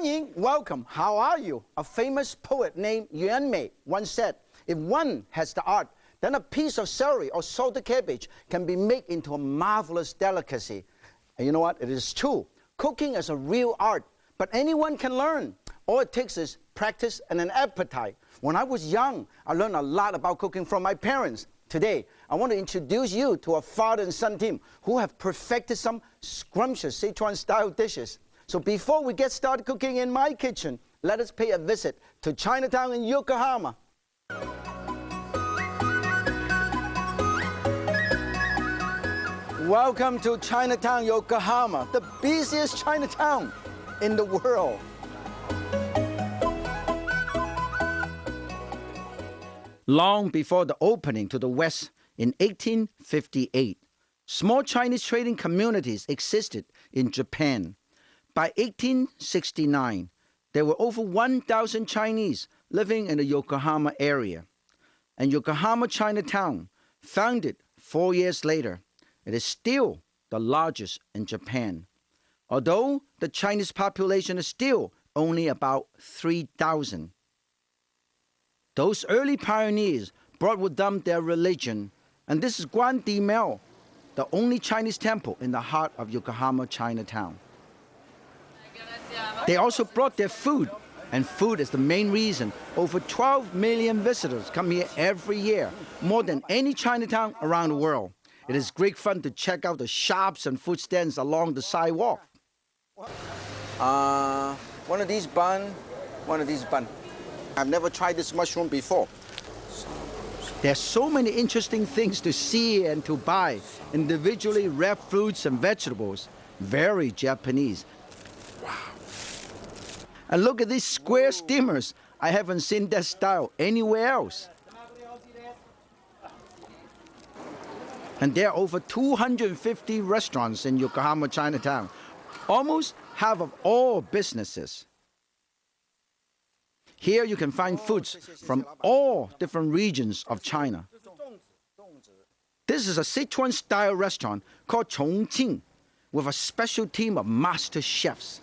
Guanyin, welcome. How are you? A famous poet named Yuan Mei once said, if one has the art, then a piece of celery or salted cabbage can be made into a marvelous delicacy. And you know what? It is true. Cooking is a real art, but anyone can learn. All it takes is practice and an appetite. When I was young, I learned a lot about cooking from my parents. Today, I want to introduce you to a father and son team who have perfected some scrumptious Sichuan-style dishes. So before we get started cooking in my kitchen, let us pay a visit to Chinatown in Yokohama. Welcome to Chinatown, Yokohama, the busiest Chinatown in the world. Long before the opening to the West in 1858, small Chinese trading communities existed in Japan. By 1869, there were over 1,000 Chinese living in the Yokohama area. And Yokohama Chinatown, founded 4 years later, it is still the largest in Japan, although the Chinese population is still only about 3,000. Those early pioneers brought with them their religion, and this is Guan Di Miao, the only Chinese temple in the heart of Yokohama Chinatown. They also brought their food, and food is the main reason over 12 million visitors come here every year, more than any Chinatown around the world. It is great fun to check out the shops and food stands along the sidewalk. One of these bun. I've never tried this mushroom before. There's so many interesting things to see and to buy. Individually wrapped fruits and vegetables. Very Japanese. Wow. And look at these square steamers. I haven't seen that style anywhere else. And there are over 250 restaurants in Yokohama Chinatown, almost half of all businesses. Here you can find foods from all different regions of China. This is a Sichuan-style restaurant called Chongqing, with a special team of master chefs.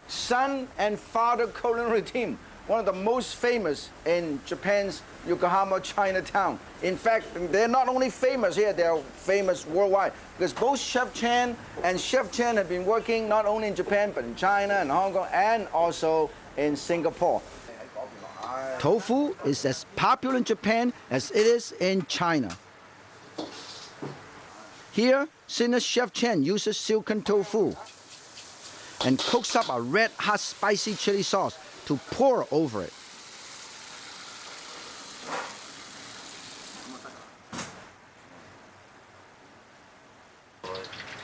Son and father culinary team, one of the most famous in Japan's Yokohama Chinatown. In fact, they're not only famous here, they're famous worldwide, because both Chef Chen and Chef Chen have been working not only in Japan, but in China and Hong Kong, and also in Singapore. Tofu is as popular in Japan as it is in China. Here, senior Chef Chen uses silken tofu and cooks up a red-hot spicy chili sauce to pour over it.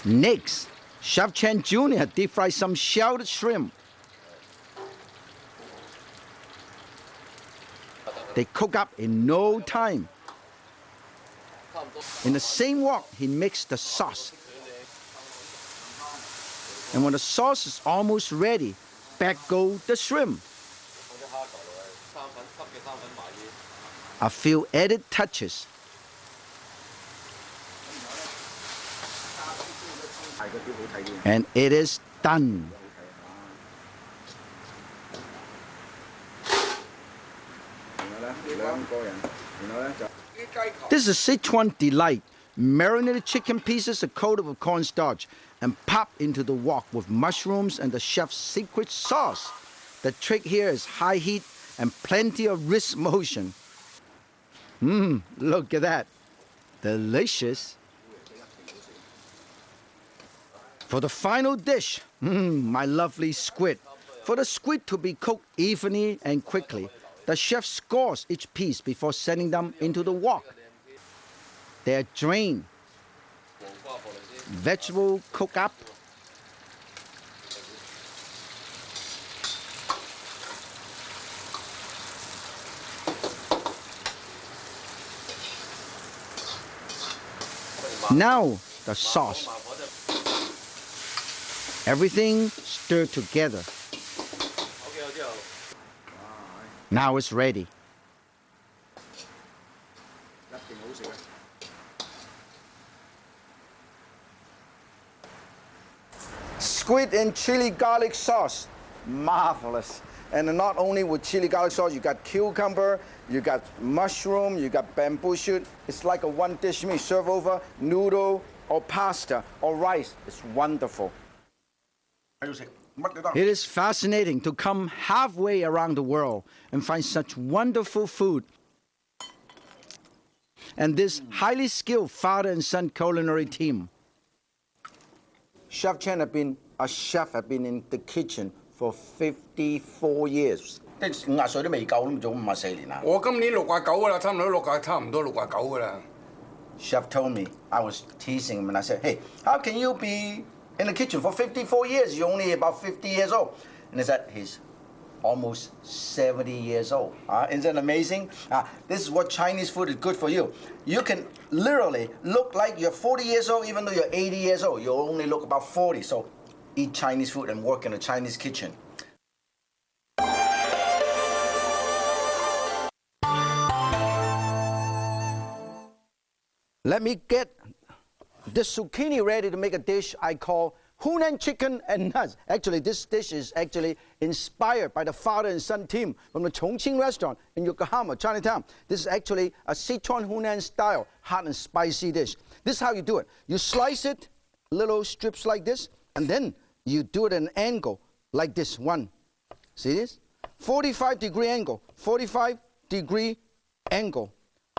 Next, Chef Chen Jr. deep-fried some shelled shrimp. They cook up in no time. In the same wok, he mixed the sauce. And when the sauce is almost ready, back go the shrimp. A few added touches. And it is done. This is Sichuan delight. Marinated chicken pieces are coated with cornstarch and popped into the wok with mushrooms and the chef's secret sauce. The trick here is high heat and plenty of wrist motion. Look at that. Delicious. For the final dish, my lovely squid. For the squid to be cooked evenly and quickly, the chef scores each piece before sending them into the wok. They are drained. Vegetable cook up. Now the sauce. Everything stirred together. Now it's ready. Squid and chili garlic sauce. marvelous. And not only with chili garlic sauce, you got cucumber, you got mushroom, you got bamboo shoot. It's like a one dish meal. Serve over noodle or pasta or rice. It's wonderful. It is fascinating to come halfway around the world and find such wonderful food. And this highly skilled father and son culinary team. Chef Chen have been in the kitchen for 54 years. 50歲都未夠，咁做54年啦。我今年69㗎啦，差唔多69㗎啦。Chef told me, I was teasing him and I said, hey, how can you be in the kitchen for 54 years? You're only about 50 years old. And he said, he's almost 70 years old. Isn't that amazing? This is what Chinese food is good for you. You can literally look like you're 40 years old even though you're 80 years old. You only look about 40. So eat Chinese food and work in a Chinese kitchen. Let me get this zucchini ready to make a dish I call Hunan Chicken and nuts. Actually, this dish is actually inspired by the father and son team from the Chongqing restaurant in Yokohama Chinatown. This is actually a Sichuan Hunan style hot and spicy dish. This is how you do it. You slice it, little strips like this, and then you do it at an angle like this one. See this? 45-degree angle, 45-degree angle.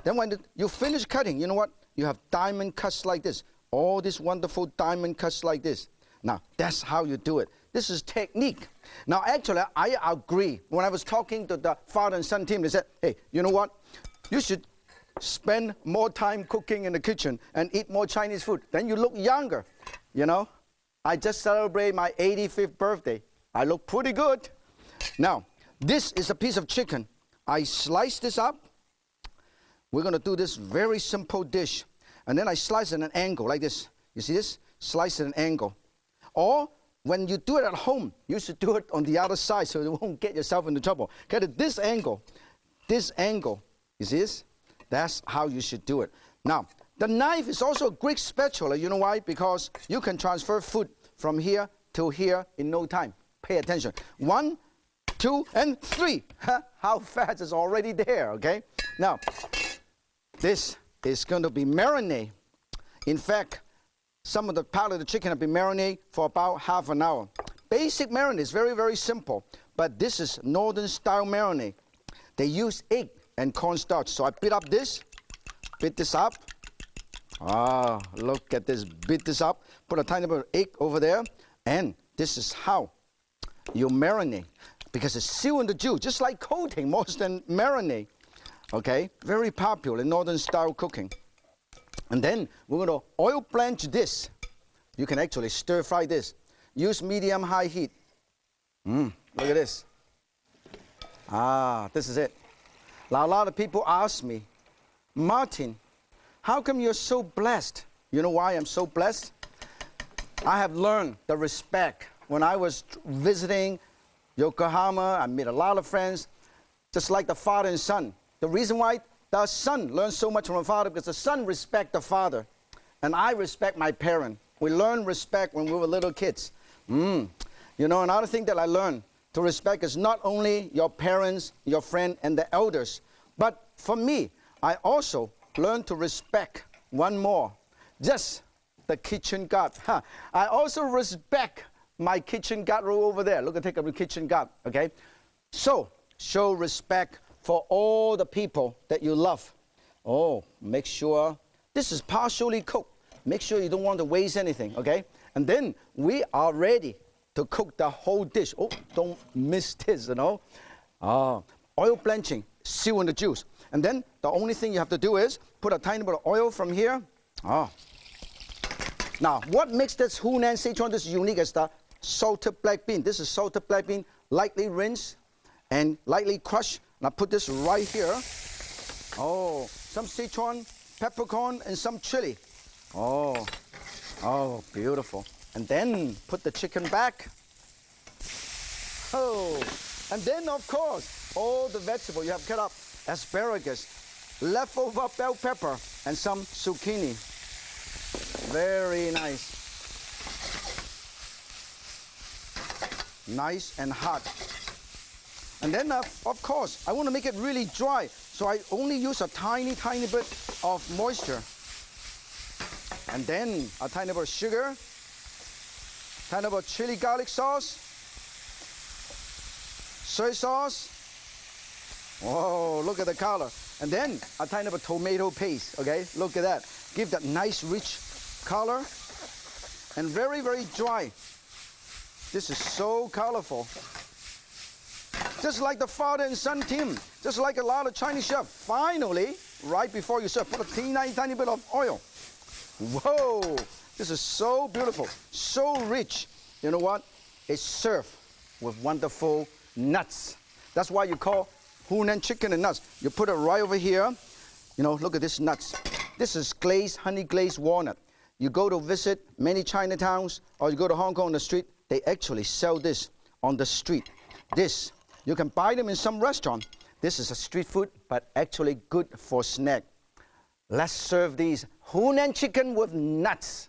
Then when you finish cutting, you know what? You have diamond cuts like this. All these wonderful diamond cuts like this. Now, that's how you do it. This is technique. Now, actually, I agree. When I was talking to the father and son team, they said, hey, you know what? You should spend more time cooking in the kitchen and eat more Chinese food. Then you look younger. You know, I just celebrated my 85th birthday. I look pretty good. Now, this is a piece of chicken. I slice this up. We're going to do this very simple dish. And then I slice it at an angle like this. You see this? Slice it at an angle. Or when you do it at home, you should do it on the other side so you won't get yourself into trouble. Get it this angle. This angle. You see this? That's how you should do it. Now, the knife is also a great spatula. You know why? Because you can transfer food from here to here in no time. Pay attention. 1, 2, and 3. How fast is already there, okay? Now, this is going to be marinade. In fact, some of the part of the chicken have been marinated for about half an hour. Basic marinade is very, very simple, but this is northern style marinade. They use egg and cornstarch. So I beat this up. Ah, look at this, beat this up. Put a tiny bit of egg over there, and this is how you marinate, because it's sealed in the juice, just like coating more than marinade. Okay, very popular in northern style cooking. And then we're going to oil blanch this. You can actually stir fry this. Use medium-high heat. Look at this. This is it. Now, a lot of people ask me, Martin, how come you're so blessed? You know why I'm so blessed? I have learned the respect. When I was visiting Yokohama, I met a lot of friends, just like the father and son. The reason why the son learns so much from the father, because the son respects the father, and I respect my parent. We learn respect when we were little kids. You know, another thing that I learned to respect is not only your parents, your friend, and the elders, but for me, I also learned to respect one more, just the kitchen guard. I also respect my kitchen guard row over there. Look, take up the kitchen guard, okay? So, show respect for all the people that you love. Oh, make sure this is partially cooked. Make sure you don't want to waste anything, okay? And then we are ready to cook the whole dish. Oh, don't miss this, you know? Oil blanching, seal in the juice. And then the only thing you have to do is put a tiny bit of oil from here. Now, what makes this Hunan Sichuan dish unique is the salted black bean. This is salted black bean, lightly rinsed and lightly crushed. Now put this right here. Oh, some Sichuan peppercorn and some chili. Oh, beautiful. And then put the chicken back. Oh, and then of course, all the vegetables you have cut up. Asparagus, leftover bell pepper, and some zucchini. Very nice. nice and hot. And then, of course, I want to make it really dry, so I only use a tiny, tiny bit of moisture. And then a tiny bit of sugar, tiny bit of chili garlic sauce, soy sauce. Whoa, look at the color. And then a tiny bit of tomato paste, okay? Look at that. Give that nice, rich color. And very, very dry. This is so colorful. Just like the father and son team, just like a lot of Chinese chefs. Finally, right before you serve, put a teeny tiny bit of oil. Whoa, this is so beautiful, so rich. You know what? It's served with wonderful nuts. That's why you call Hunan chicken and nuts. You put it right over here. You know, look at this nuts. This is glazed, honey glazed walnut. You go to visit many Chinatowns or you go to Hong Kong on the street, they actually sell this on the street. This, you can buy them in some restaurant. This is a street food, but actually good for snack. Let's serve these Hunan chicken with nuts.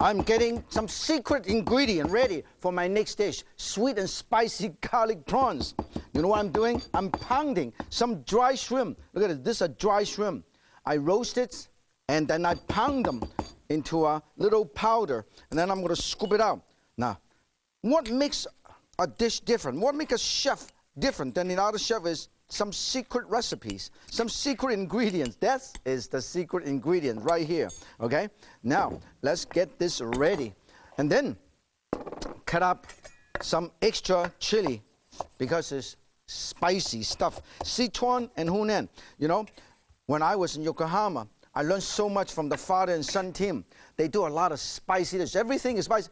I'm getting some secret ingredient ready for my next dish, sweet and spicy garlic prawns. You know what I'm doing? I'm pounding some dry shrimp. Look at it, this is a dry shrimp. I roast it, and then I pound them into a little powder, and then I'm gonna scoop it out. Now, what makes a dish different? What makes a chef different than another chef is some secret recipes, some secret ingredients. That is the secret ingredient right here, okay? Now, let's get this ready. And then, cut up some extra chili because it's spicy stuff. Sichuan and Hunan. You know, when I was in Yokohama, I learned so much from the father and son team. They do a lot of spicy dishes. Everything is spicy.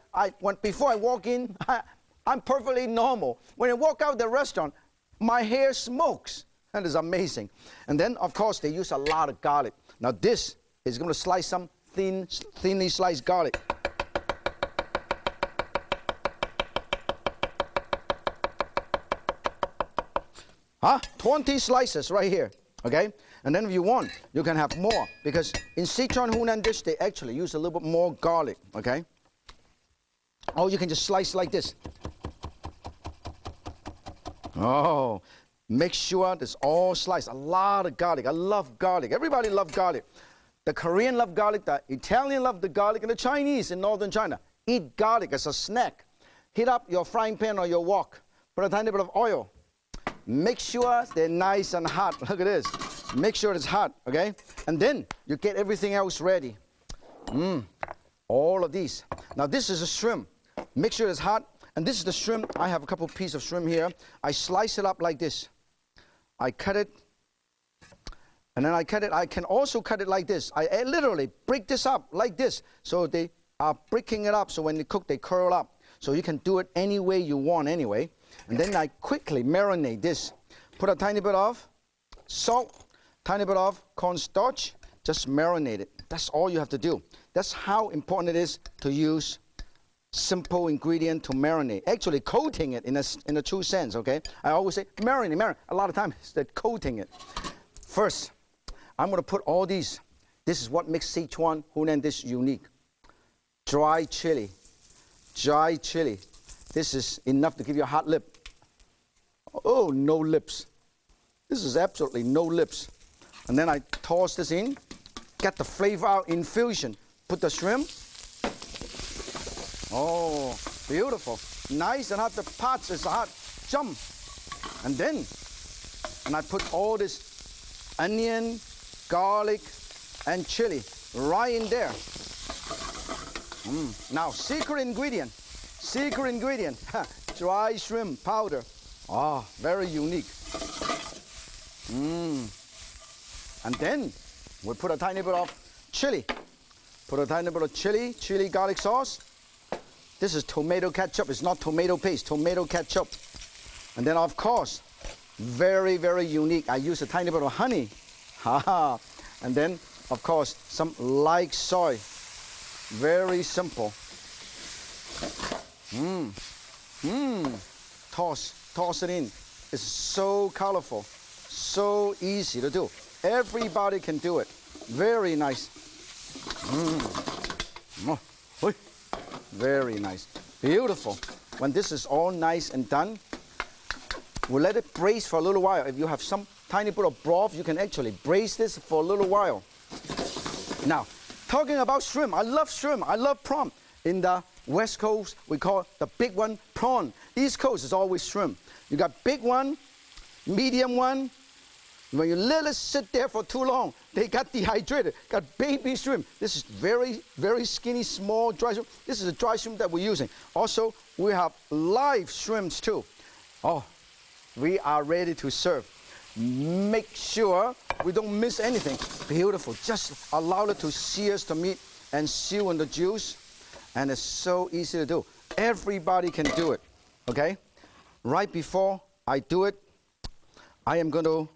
Before I walk in, I'm perfectly normal. When I walk out the restaurant, my hair smokes. That is amazing. And then, of course, they use a lot of garlic. Now, this is going to slice some thinly sliced garlic. Huh? 20 slices right here, okay? And then if you want, you can have more, because in Sichuan Hunan dish, they actually use a little bit more garlic, okay? Or you can just slice like this. Oh, make sure it's all sliced. A lot of garlic. I love garlic. Everybody loves garlic. The Korean love garlic, the Italian love the garlic, and the Chinese in northern China eat garlic as a snack. Heat up your frying pan or your wok. Put a tiny bit of oil. Make sure they're nice and hot. Look at this. Make sure it's hot, okay? And then you get everything else ready. All of these. Now this is a shrimp. Make sure it's hot. And this is the shrimp. I have a couple pieces of shrimp here. I slice it up like this. I cut it. And then I cut it. I can also cut it like this. I literally break this up like this. So they are breaking it up. So when they cook, they curl up. So you can do it any way you want anyway. And then I quickly marinate this. Put a tiny bit of salt, tiny bit of cornstarch. Just marinate it. That's all you have to do. That's how important it is to use simple ingredient to marinate. Actually, coating it in a true sense, okay? I always say marinate. A lot of times it's that coating it. First, I'm going to put all these. This is what makes Sichuan Hunan dish unique. Dry chili. Dry chili. This is enough to give you a hot lip. Oh, no lips. This is absolutely no lips. And then I toss this in. Get the flavor out, infusion. Put the shrimp. Oh, beautiful. Nice and hot. The parts is hot. Jump. And then, I put all this onion, garlic, and chili right in there. Now, secret ingredient. Secret ingredient. Dry shrimp powder. Oh, very unique. And then, we put a tiny bit of chili. Put a tiny bit of chili garlic sauce. This is tomato ketchup. It's not tomato paste, tomato ketchup. And then, of course, very, very unique. I use a tiny bit of honey. And then, of course, some light soy. Very simple. Toss it in. It's so colorful, so easy to do. Everybody can do it. Very nice. Oh, oi. Very nice. Beautiful. When this is all nice and done, we'll let it braise for a little while. If you have some tiny bit of broth, you can actually braise this for a little while. Now, talking about shrimp, I love shrimp. I love prawn. In the West Coast, we call the big one prawn. East Coast is always shrimp. You got big one, medium one. When you let it sit there for too long, they got dehydrated, got baby shrimp. This is very, very skinny, small dry shrimp. This is a dry shrimp that we're using. Also, we have live shrimps too. Oh, we are ready to serve. Make sure we don't miss anything. Beautiful. Just allow it to sear the meat and seal in the juice. And it's so easy to do. Everybody can do it, okay? Right before I do it, I am going to,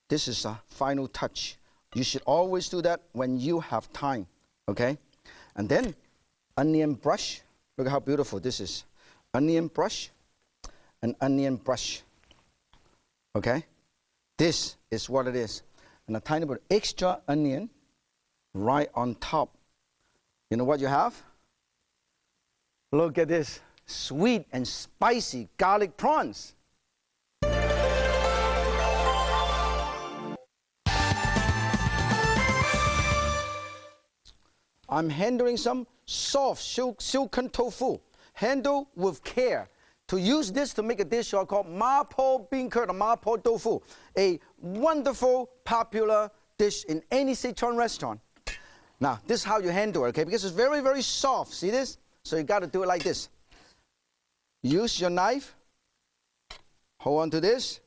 this is a final touch. You should always do that when you have time, okay? And then, onion brush. Look at how beautiful this is. Onion brush and onion brush, okay? This is what it is. And a tiny bit of extra onion right on top. You know what you have? Look at this. Sweet and spicy garlic prawns. I'm handling some soft silken tofu. Handle with care. To use this to make a dish called Mapo bean curd or Mapo Tofu. A wonderful, popular dish in any Sichuan restaurant. Now, this is how you handle it, okay? Because it's very, very soft. See this? So you got to do it like this. Use your knife. Hold on to this.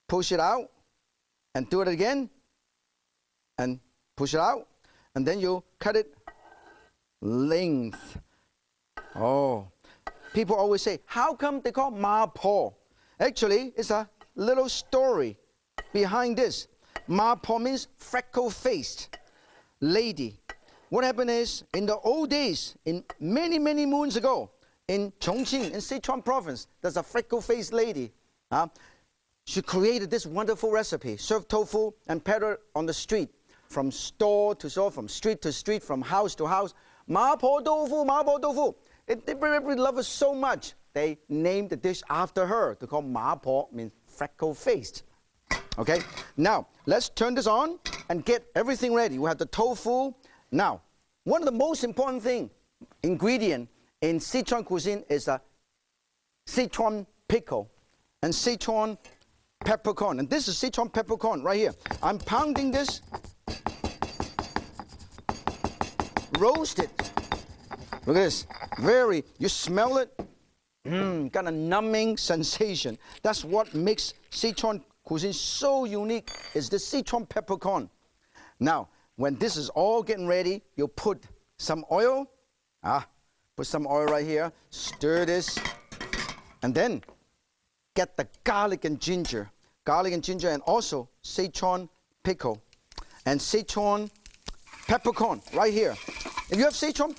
Push it out. And do it again. And push it out. And then you cut it length. Oh. People always say, how come they call Mapo? Actually, it's a little story behind this. Mapo means freckle-faced lady. What happened is, in the old days, in many, many moons ago, in Chongqing, in Sichuan province, there's a freckle-faced lady. She created this wonderful recipe, served tofu and peddled on the street, from store to store, from street to street, from house to house. Mapo Tofu, Mapo Tofu. They love it so much, they named the dish after her. They call Mapo, means freckle-faced. Okay, now let's turn this on and get everything ready. We have the tofu. Now, one of the most important ingredient in Sichuan cuisine is a Sichuan pickle and Sichuan peppercorn. And this is Sichuan peppercorn right here. I'm pounding this, roast it. Look at this. You smell it, got a numbing sensation. That's what makes Sichuan cuisine so unique, is the Sichuan peppercorn. Now, when this is all getting ready, you put some oil. Put some oil right here. Stir this. And then get the garlic and ginger. Garlic and ginger, and also Sichuan pickle. And Sichuan peppercorn right here. If you have Sichuan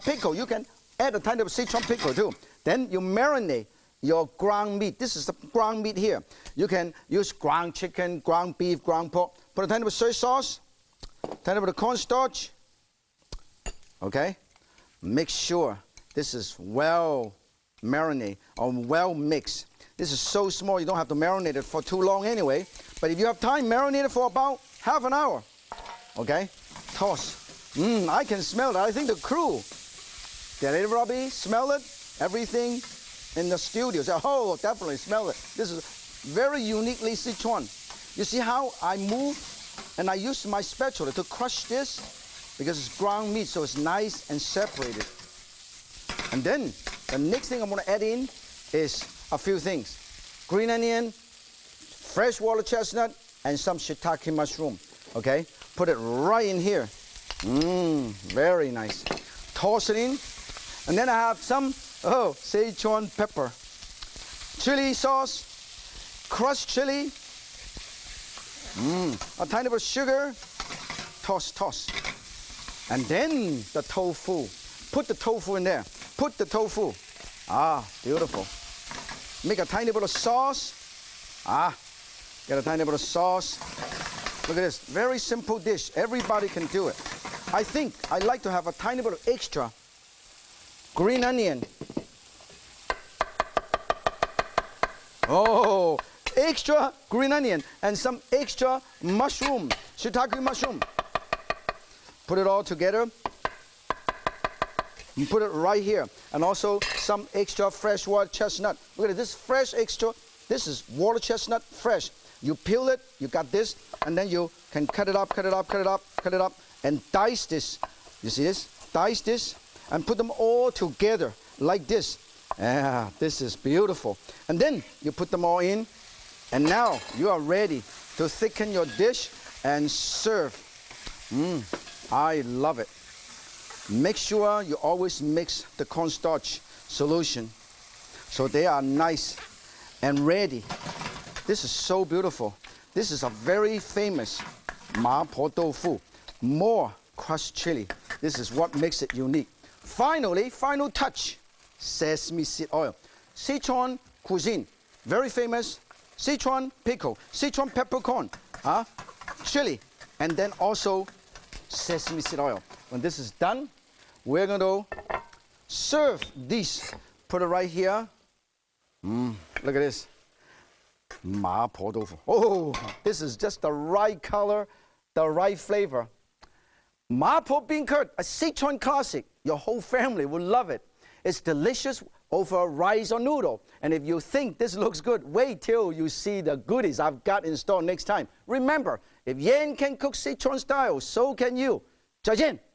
pickle, you can add a tiny bit of Sichuan pickle too. Then you marinate your ground meat. This is the ground meat here. You can use ground chicken, ground beef, ground pork. Put a tiny bit of soy sauce, tiny bit of cornstarch. Okay? Make sure this is well marinated or well mixed. This is so small you don't have to marinate it for too long anyway. But if you have time, marinate it for about half an hour. Okay? Toss. I can smell it. I think the crew, did everybody smell it? Everything in the studios. Oh, definitely smell it. This is very uniquely Sichuan. You see how I move and I use my spatula to crush this because it's ground meat, so it's nice and separated. And then the next thing I'm going to add in is a few things. Green onion, fresh water chestnut, and some shiitake mushroom. Okay? Put it right in here. Very nice. Toss it in. And then I have some Sichuan pepper, chili sauce, crushed chili, a tiny bit of sugar, toss. And then the tofu. Put the tofu in there. Put the tofu. Beautiful. Make a tiny bit of sauce. Get a tiny bit of sauce. Look at this, very simple dish. Everybody can do it. I think I like to have a tiny bit of extra green onion. Oh, extra green onion and some extra mushroom, shiitake mushroom. Put it all together. You put it right here. And also some extra fresh water chestnut. Look at this fresh extra. This is water chestnut fresh. You peel it, you got this, and then you can cut it up, cut it up, cut it up, cut it up, and dice this. You see this? Dice this, and put them all together like this. Yeah, this is beautiful. And then you put them all in, and now you are ready to thicken your dish and serve. I love it. Make sure you always mix the cornstarch solution so they are nice and ready. This is so beautiful. This is a very famous Mapo Tofu. More crushed chili. This is what makes it unique. Finally, final touch, sesame seed oil. Sichuan cuisine, very famous. Sichuan pickle, Sichuan peppercorn, chili, and then also sesame seed oil. When this is done, we're going to serve these. Put it right here. Look at this. Mapo Tofu. Oh, this is just the right color, the right flavor. Mapo bean curd, a Sichuan classic. Your whole family will love it. It's delicious over rice or noodle. And if you think this looks good, wait till you see the goodies I've got in store next time. Remember, if Yan can cook Sichuan style, so can you. 再见。